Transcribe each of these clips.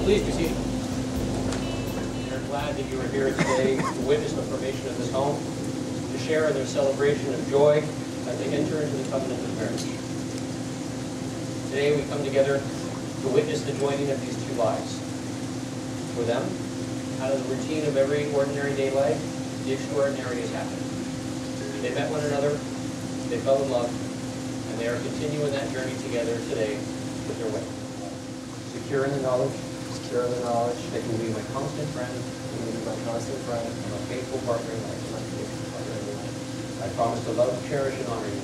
Please be seated. We're glad that you are here today to witness the formation of this home, to share in their celebration of joy as they enter into the covenant of marriage. Today we come together to witness the joining of these two lives. For them, out of the routine of every ordinary day life, the extraordinary has happened. They met one another, they fell in love, and they are continuing that journey together today with their wedding. Secure in the knowledge that you will be my constant friend, and a faithful partner in life. I I promise to love, cherish, and honor you.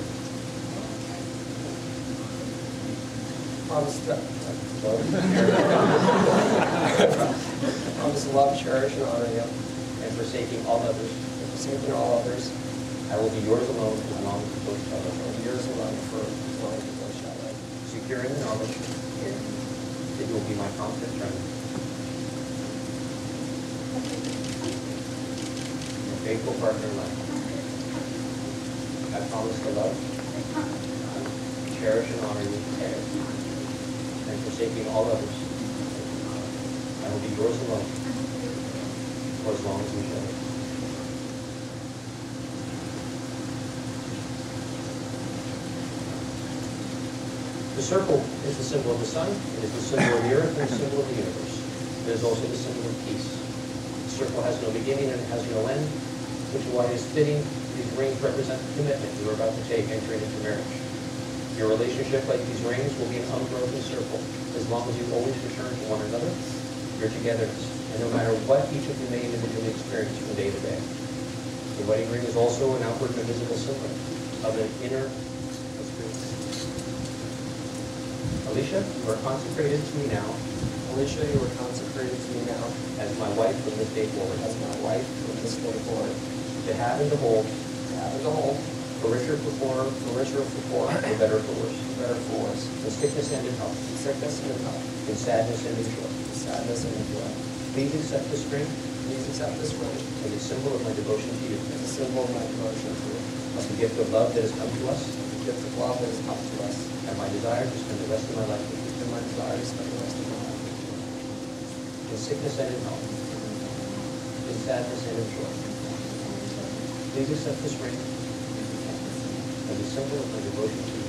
Promise to love, cherish, and honor you. And forsaking all others, I will be yours alone as long as we both shall live. Secure in the knowledge that you will be my constant friend. Your faithful partner in life. I promise to love, cherish, and honor you. And forsaking all others, I will be yours alone for as long as we shall live. The circle is the symbol of the sun, it is the symbol of the earth, and the symbol of the universe. It is also the symbol of peace. The circle has no beginning and it has no end, which is why it is fitting these rings represent the commitment you are about to take entering into marriage. Your relationship, like these rings, will be an unbroken circle as long as you always return to one another, your togetherness, and no matter what each of you may individually experience from day to day. The wedding ring is also an outward and visible symbol of an inner. Alicia, you are consecrated to me now. Alicia, you are consecrated to me now. As my wife from this day forward. As my wife from this day forward. To have and to hold. To have and to hold. For richer, for poorer. For richer, for poorer. For better, for worse. For better, for worse. In sickness and in health. In sickness and in health. In sadness and in joy. In sadness and in joy. Please accept this ring. Please accept this ring. As a symbol of my devotion to you. As a symbol of my devotion to you. As the gift of love that has come to us. The gift of love that has come to us. And my desire to spend the rest of my life with you. And my desire to spend the rest of my life with you. In sickness and in health. In sadness and in joy. Please accept this ring as a symbol of my devotion to you.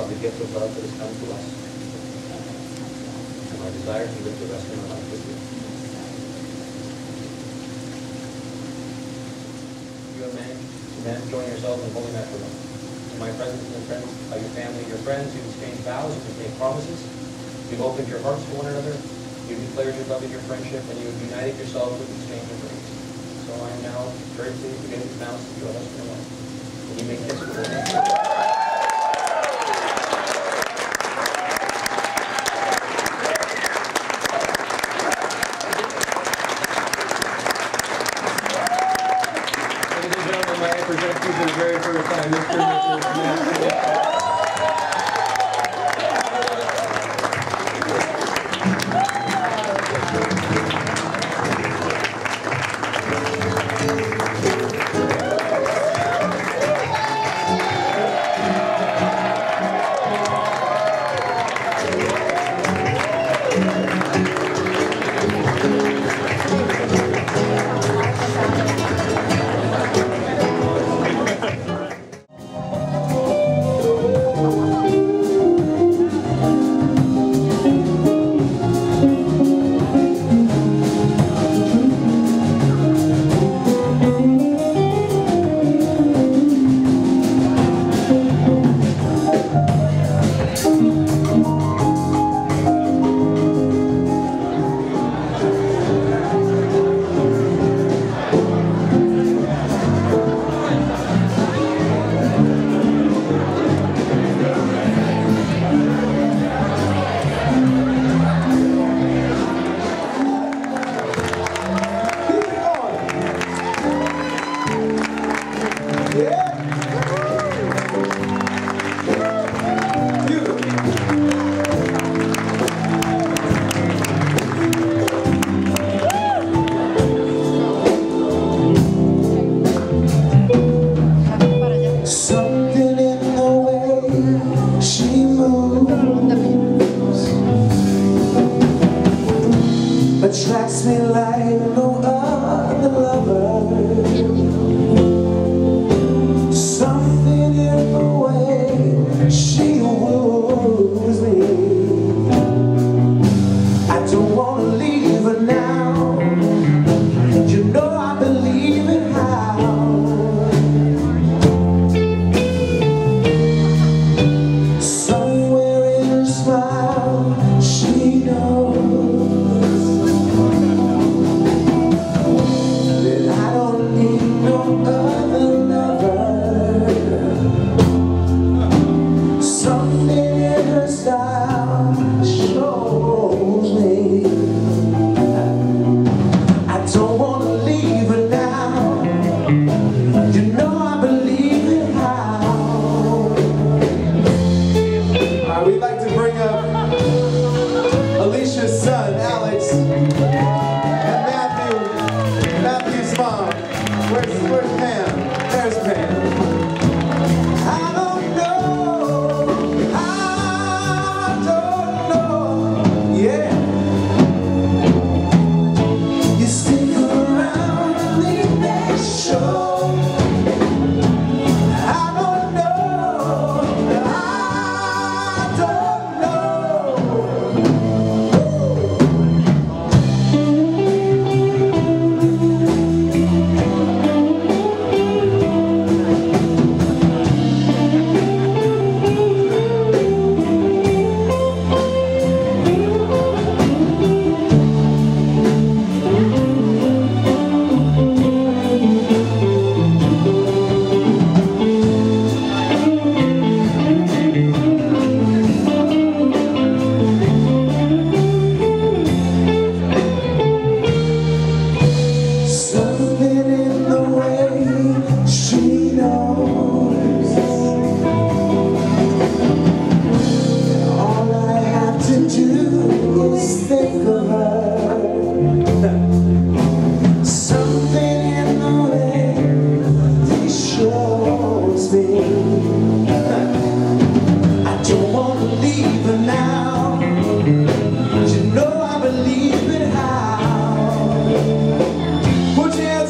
Of the gift of love that has come to us. And my desire to live the rest of my life with you. You have men join yourselves in holy matrimony. In my presence and the presence of your family and your friends, you've exchanged vows, you've made promises, you've opened your hearts to one another, you've declared your love and your friendship, and you have united yourselves with exchange of rings. So I am now very pleased to get into announce that you are husband and wife. And you may kiss before me. Present you for the very first time, Mr. and Mrs. Matt.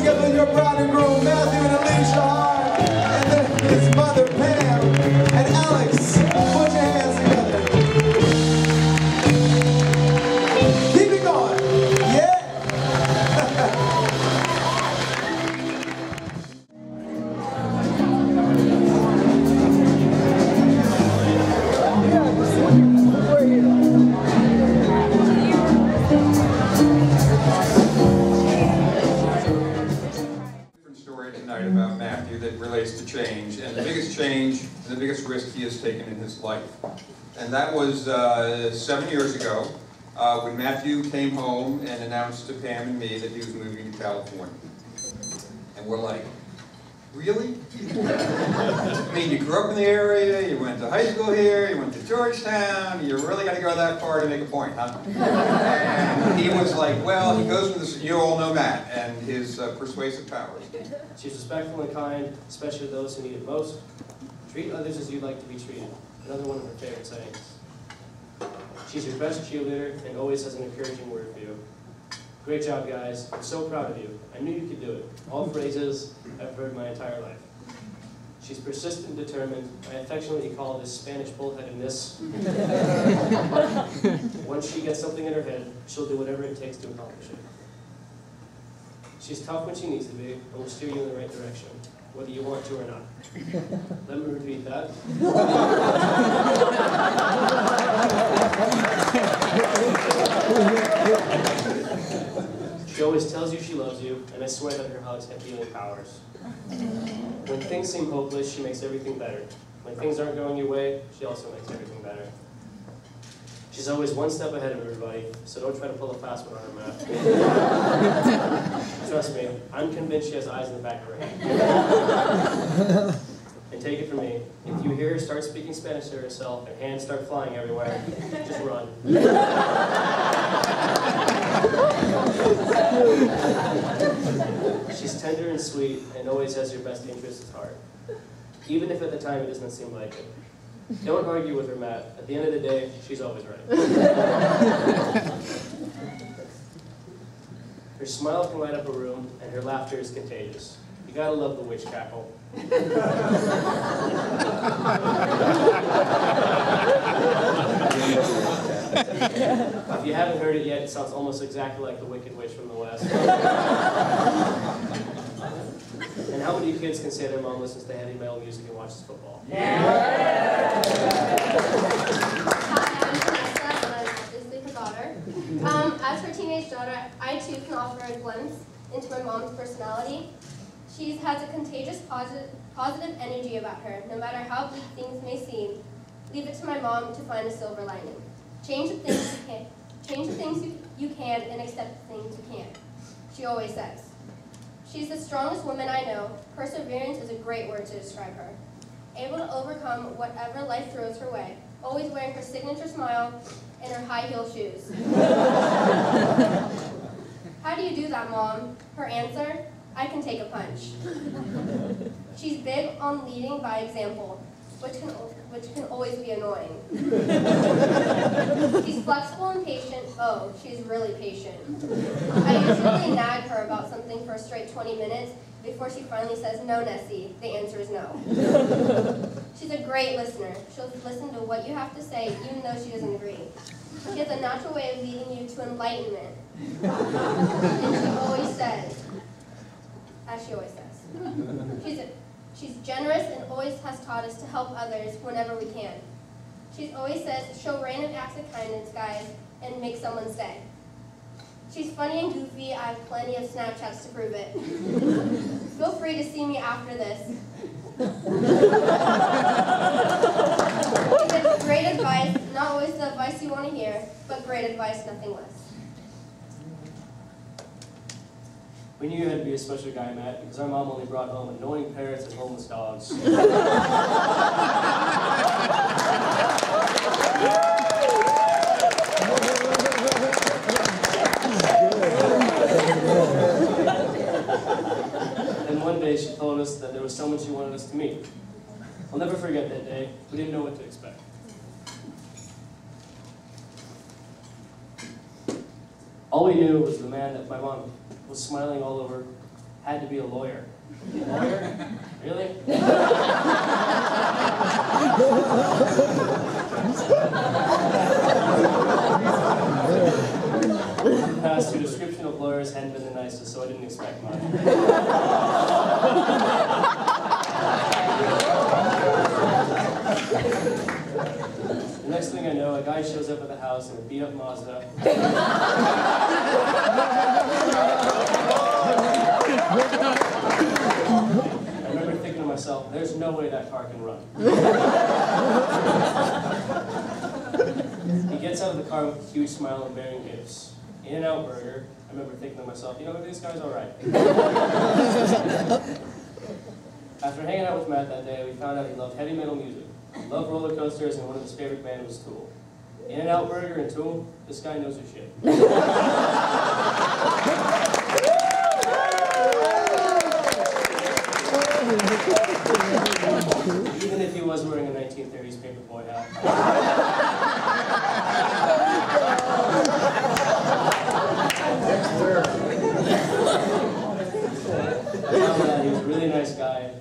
together with your bride and groom, Matthew and Alicia Hart, and then his mother, Pam, and Alex. Put your hands together. Keep it going. Yeah. Story tonight about Matthew that relates to change, and the biggest change and the biggest risk he has taken in his life. And that was 7 years ago when Matthew came home and announced to Pam and me that he was moving to California. And we're like, really? I mean, you grew up in the area, you went to high school here, you went to Georgetown, you really got to go that far to make a point, huh? And he was like, well, he goes with this, you all know Matt and his persuasive powers. She's respectful and kind, especially to those who need it most. Treat others as you'd like to be treated. Another one of her favorite sayings. She's your best cheerleader and always has an encouraging word for you. Great job, guys. I'm so proud of you. I knew you could do it. All phrases I've heard my entire life. She's persistent and determined. I affectionately call this Spanish bullheadedness. Once she gets something in her head, she'll do whatever it takes to accomplish it. She's tough when she needs to be, and will steer you in the right direction, whether you want to or not. Let me repeat that. She always tells you she loves you, and I swear that her hugs have healing powers. When things seem hopeless, she makes everything better. When things aren't going your way, she also makes everything better. She's always one step ahead of everybody, so don't try to pull a fast one on her, Matt. Trust me, I'm convinced she has eyes in the back of her head. And take it from me, if you hear her start speaking Spanish to herself and hands start flying everywhere, just run. She's tender and sweet and always has your best interests at heart, even if at the time it doesn't seem like it. Don't argue with her, Matt. At the end of the day, she's always right. Her smile can light up a room, and her laughter is contagious. You gotta love the witch cackle. If you haven't heard it yet, it sounds almost exactly like the Wicked Witch from the West. And how many kids can say their mom listens to heavy metal music and watches football? Yeah. As her teenage daughter, I too can offer a glimpse into my mom's personality. She has a contagious positive energy about her, no matter how bleak things may seem. Leave it to my mom to find a silver lining. Change the things you can and accept the things you can't. She always says. She's the strongest woman I know. Perseverance is a great word to describe her. Able to overcome whatever life throws her way. Always wearing her signature smile and her high heel shoes. How do you do that, Mom? Her answer, I can take a punch. She's big on leading by example, which can always be annoying. She's flexible and patient. Oh, she's really patient. I usually nag her about something for a straight 20 minutes before she finally says, no, Nessie. The answer is no. She's a great listener. She'll listen to what you have to say, even though she doesn't agree. She has a natural way of leading you to enlightenment. And she always says, as she always says, she's generous and always has taught us to help others whenever we can. She always says, show random acts of kindness, guys, and make someone stay. She's funny and goofy. I have plenty of Snapchats to prove it. Feel free to see me after this. She gives great advice, not always the advice you want to hear, but great advice, nothing less. We knew you had to be a special guy, Matt, because our mom only brought home annoying parrots and homeless dogs. And one day she told us that there was someone she wanted us to meet. I'll never forget that day. We didn't know what to expect. All we knew was the man that my mom was smiling all over, had to be a lawyer. A lawyer? Really? In the past, your description of lawyers hadn't been the nicest, so I didn't expect much. The next thing I know, a guy shows up at the house in a beat-up Mazda. I remember thinking to myself, there's no way that car can run. He gets out of the car with a huge smile and bearing gifts. In-N-Out Burger. I remember thinking to myself, you know what, this guy's all right. After hanging out with Matt that day, we found out he loved heavy metal music, loved roller coasters, and one of his favorite bands was Tool. In-N-Out Burger and Tool, this guy knows his shit. Even if he was wearing a 1930s paperboy hat. He was a really nice guy.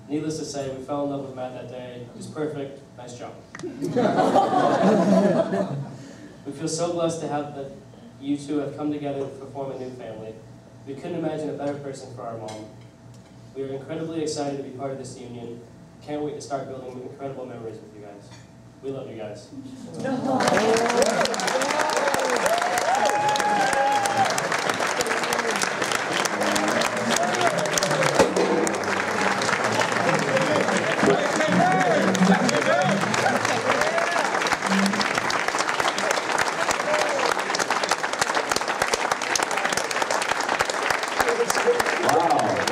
Needless to say, we fell in love with Matt that day. He was perfect. Nice job. We feel so blessed to have that you two have come together to form a new family. We couldn't imagine a better person for our mom. We are incredibly excited to be part of this union. Can't wait to start building incredible memories with you guys. We love you guys.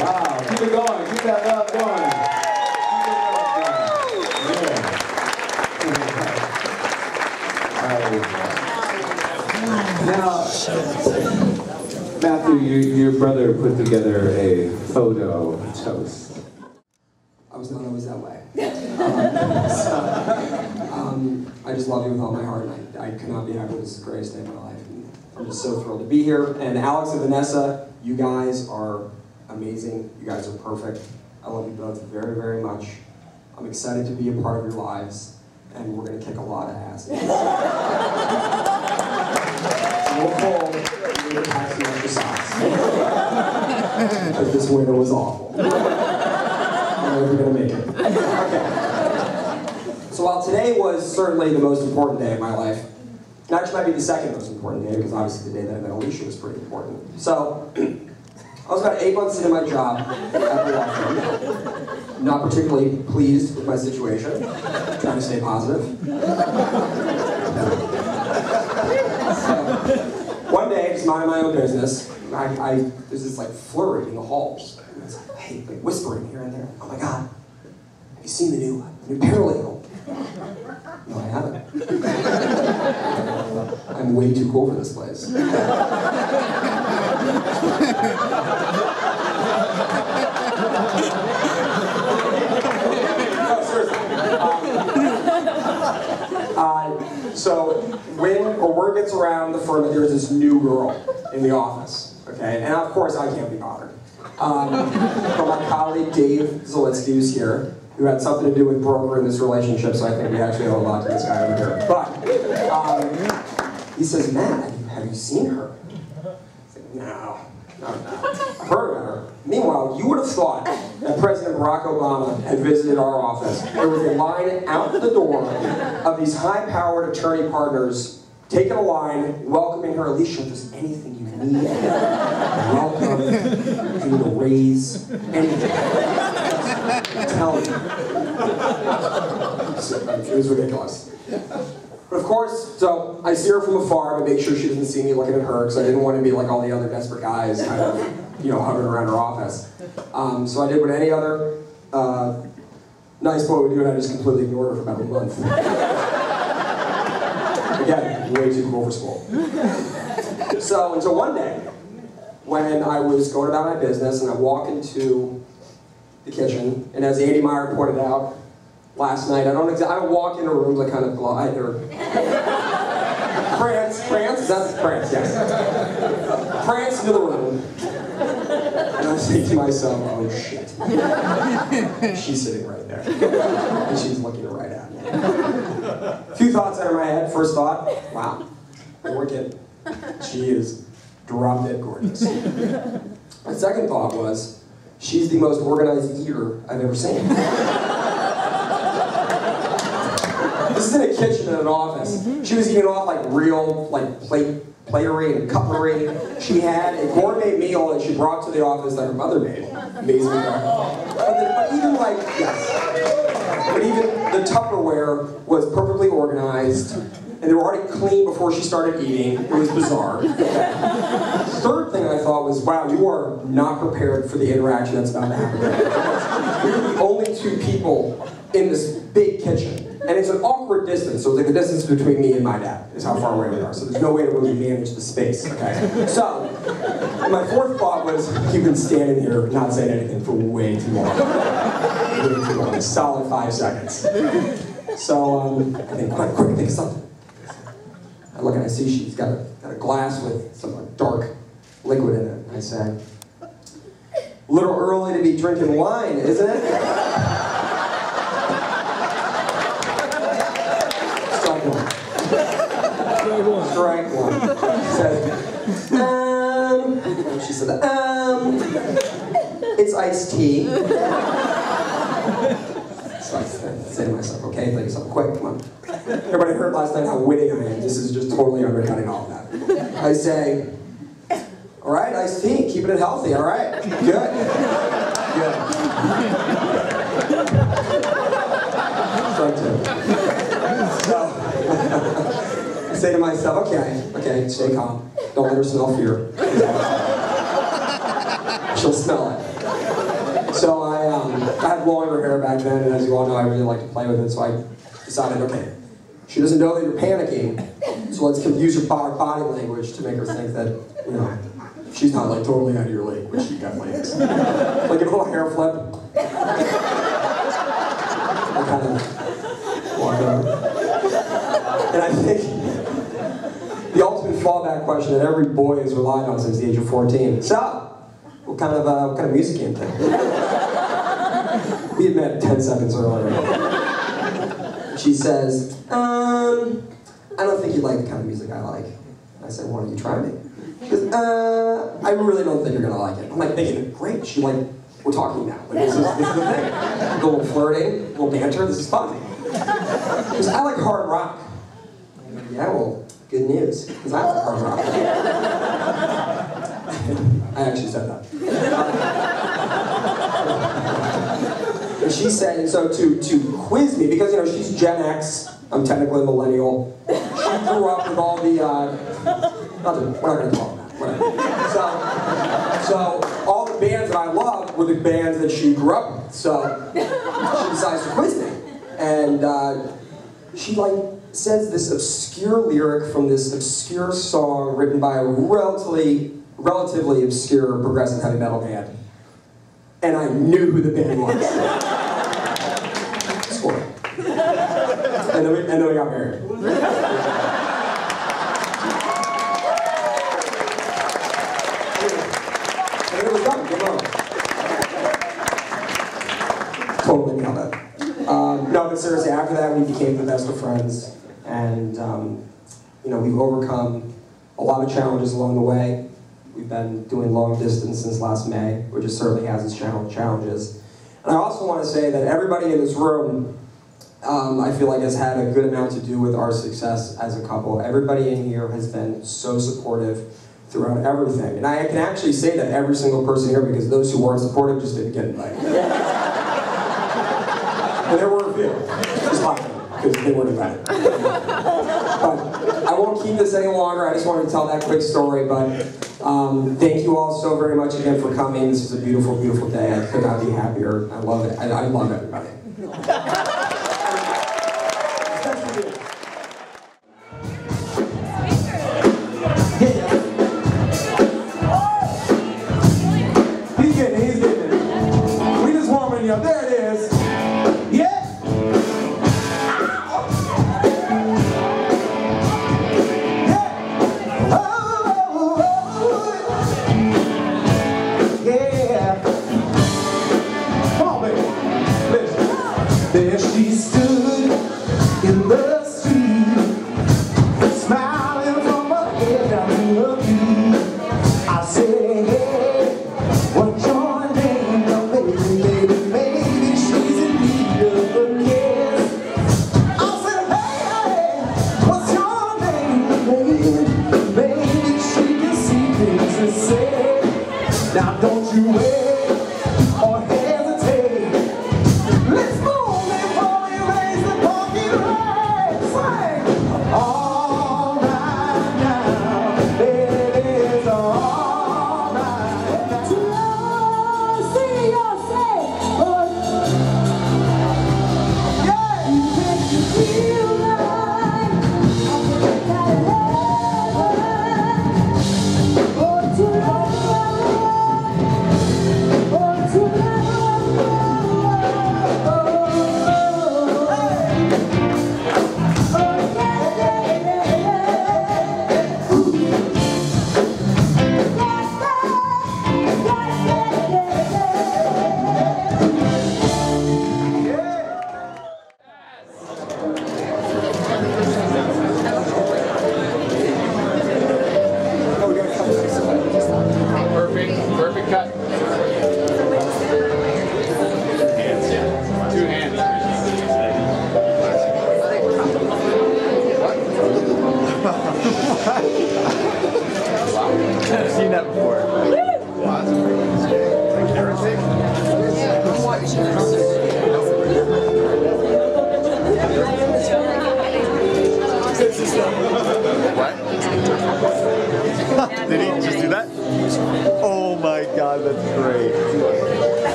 Wow. Keep it going. Keep that love going. Now, Matthew, your brother put together a photo toast. I was not always that way. I just love you with all my heart, and I could not be happier. This is the greatest day of my life. And I'm just so thrilled to be here. And Alex and Vanessa, you guys are amazing. You guys are perfect. I love you both very, very much. I'm excited to be a part of your lives, and we're going to kick a lot of ass. So we'll pull, we're going to pack some extra socks. Because this winter was awful. I don't know if we're going to make it. Okay. So while today was certainly the most important day of my life, it actually might be the second most important day, because obviously the day that I met Alicia was pretty important. So, I was about 8 months into my job at the law firm, not particularly pleased with my situation, trying to stay positive. So, one day, just minding my own business, there's this like flurry in the halls. And it's like, hey, like whispering here and there. Oh my God, have you seen the new paralegal? No, I haven't. I'm way too cool for this place. No, seriously. So when word gets around the firm that there's this new girl in the office, okay, and of course I can't be bothered. From my colleague Dave Zalitsky, who's here, who had something to do with brokering this relationship, so I think we actually owe a lot to this guy over here. But he says, Matt, have you seen her? I said, no. I've heard about her. Meanwhile, you would have thought that President Barack Obama had visited our office. There was a line out the door of these high-powered attorney partners taking a line, welcoming her. Alicia, if there's anything you need, welcome, if you need a raise, anything. Tell me. It was ridiculous. But of course, so I see her from afar to make sure she doesn't see me looking at her, because I didn't want to be like all the other desperate guys kind of, hovering around her office. So I did what any other nice boy would do, and I just completely ignored her for about a month. Again, way too cool for school. So until one day, when I was going about my business, and I walk into the kitchen, and as Andy Meyer pointed out last night, I don't walk into rooms, I kind of glide, or prance, is that prance, yes. Prance into the room, and I was think to myself, oh shit. She's sitting right there. And she's looking right at me. A few thoughts enter my head. First thought, wow, wicked. She is drop dead gorgeous. My second thought was, she's the most organized eater I've ever seen. This is in a kitchen in an office. She was eating off like real platery and cutlery. She had a gourmet meal that she brought to the office that her mother made. Amazing. But even like, yes. But even the Tupperware was perfectly organized, and they were already clean before she started eating. It was bizarre. Third thing I thought was, wow, you are not prepared for the interaction that's about to happen. We're the only two people in this big kitchen. And it's an awkward distance, so it's like the distance between me and my dad is how far away we are. So there's no way to really manage the space, okay? So, my fourth thought was, you've been standing here not saying anything for way too long. Way too long, a solid 5 seconds. So, I think, quick, think of something. I look and I see she's got a glass with some dark liquid in it. I say, a little early to be drinking wine, isn't it? Strike one. She said, it's iced tea. So I say to myself, okay, think of something quick, come on. Everybody heard last night how witty I am. This is just totally undercutting all of that. I say, all right, iced tea, keeping it healthy, all right, good. Good. Strike two. So, I say to myself, okay, stay calm. Don't let her smell fear. She'll smell it. So I had longer hair back then, and as you all know, I really like to play with it, so I decided, okay, she doesn't know that you're panicking, so let's use your body language to make her think that, you know, she's not like totally out of your league, which she definitely is. Like give a little hair flip. I kind of walk over. And I think the ultimate fallback question that every boy has relied on since the age of 14. So, what kind of music came to? We had met 10 seconds earlier. She says, I don't think you like the kind of music I like. I said, why don't you try me? She goes, I really don't think you're gonna like it. I'm like thinking, great, we're talking now. Like, this is the thing. A little flirting, a little banter, this is fun. She goes, I like hard rock. I'm like, yeah, well, good news, because I like hard rock. I actually said that. And she said, and so to quiz me, because, you know, she's Gen X, I'm technically a millennial. She grew up with all the, we're not going to talk about that, whatever. So all the bands that I loved were the bands that she grew up with. So she decides to quiz me. And she, says this obscure lyric from this obscure song written by a relatively obscure progressive heavy metal band. And I knew who the band was. Score. And then we got married. And it was done, good on. Totally nailed it. No, but seriously, after that we became the best of friends. And, you know, we've overcome a lot of challenges along the way. We've been doing long distance since last May, which certainly has its challenges. And I also want to say that everybody in this room, I feel like has had a good amount to do with our success as a couple. Everybody in here has been so supportive throughout everything. And I can actually say that every single person here, because those who weren't supportive just didn't get invited. And there were a few, just like because they weren't invited. But I won't keep this any longer. I just wanted to tell that quick story. But thank you all so very much again for coming. This is a beautiful, beautiful day. I could not be happier. I love it. I love everybody. He's getting it. We just warming you up. There it is. Yeah. Yeah. The issue